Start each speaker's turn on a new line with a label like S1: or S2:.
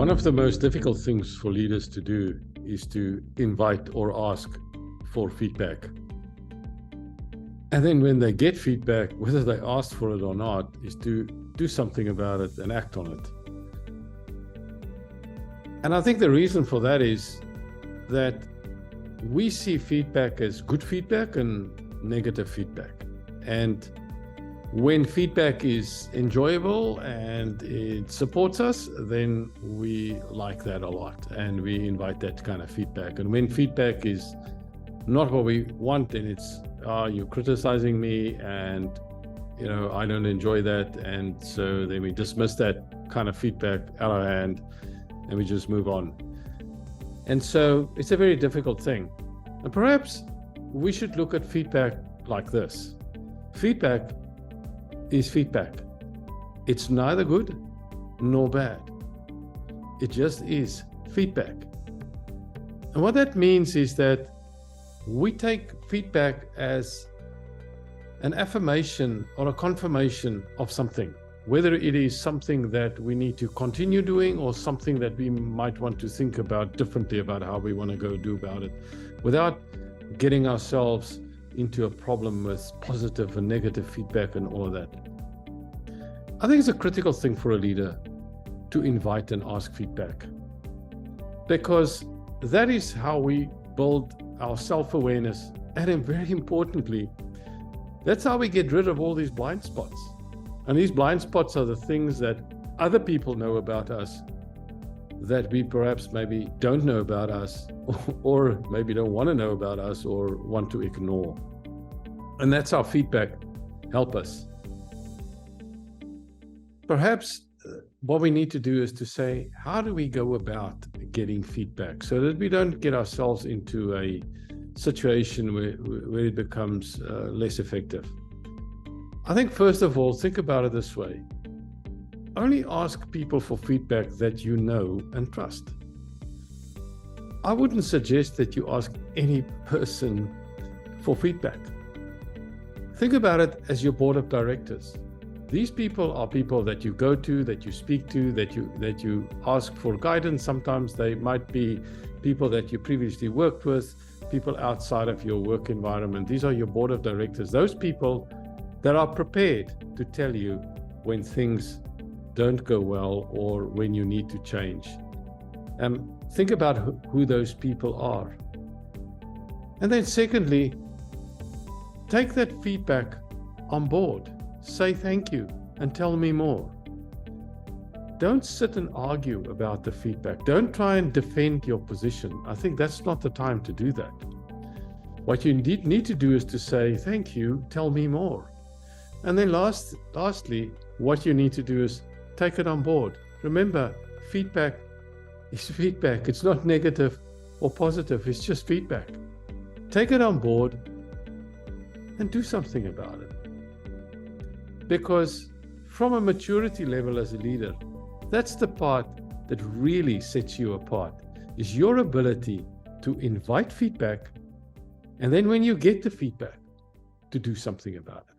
S1: One of the most difficult things for leaders to do is to invite or ask for feedback. And then when they get feedback, whether they asked for it or not, is to do something about it and act on it. And I think the reason for that is that we see feedback as good feedback and negative feedback. And when feedback is enjoyable and it supports us, then we like that a lot and we invite that kind of feedback. And when feedback is not what we want, then it's, you're criticizing me and, I don't enjoy that. And so then we dismiss that kind of feedback out of hand and we just move on. And so it's a very difficult thing. And perhaps we should look at feedback like this. Feedback is feedback. It's neither good nor bad. It just is feedback. And what that means is that we take feedback as an affirmation or a confirmation of something, whether it is something that we need to continue doing or something that we might want to think about differently about how we want to go do about it, without getting ourselves into a problem with positive and negative feedback and all of that. I think it's a critical thing for a leader to invite and ask feedback, because that is how we build our self-awareness, and very importantly, that's how we get rid of all these blind spots. And these blind spots are the things that other people know about us that we perhaps maybe don't know about us, or maybe don't want to know about us or want to ignore. And that's how feedback helps us. Perhaps what we need to do is to say, how do we go about getting feedback so that we don't get ourselves into a situation where it becomes less effective? I think first of all, think about it this way. Only ask people for feedback that you know and trust. I wouldn't suggest that you ask any person for feedback. Think about it as your board of directors. These people are people that you go to, that you speak to, that you ask for guidance. Sometimes they might be people that you previously worked with, people outside of your work environment. These are your board of directors. Those people that are prepared to tell you when things don't go well or when you need to change. Think about who those people are. And then secondly, take that feedback on board. Say thank you and tell me more. Don't sit and argue about the feedback. Don't try and defend your position. I think that's not the time to do that. What you need to do is to say thank you, tell me more. And then lastly, what you need to do is take it on board. Remember, feedback is feedback. It's not negative or positive. It's just feedback. Take it on board and do something about it. Because from a maturity level as a leader, that's the part that really sets you apart, is your ability to invite feedback, and then when you get the feedback, to do something about it.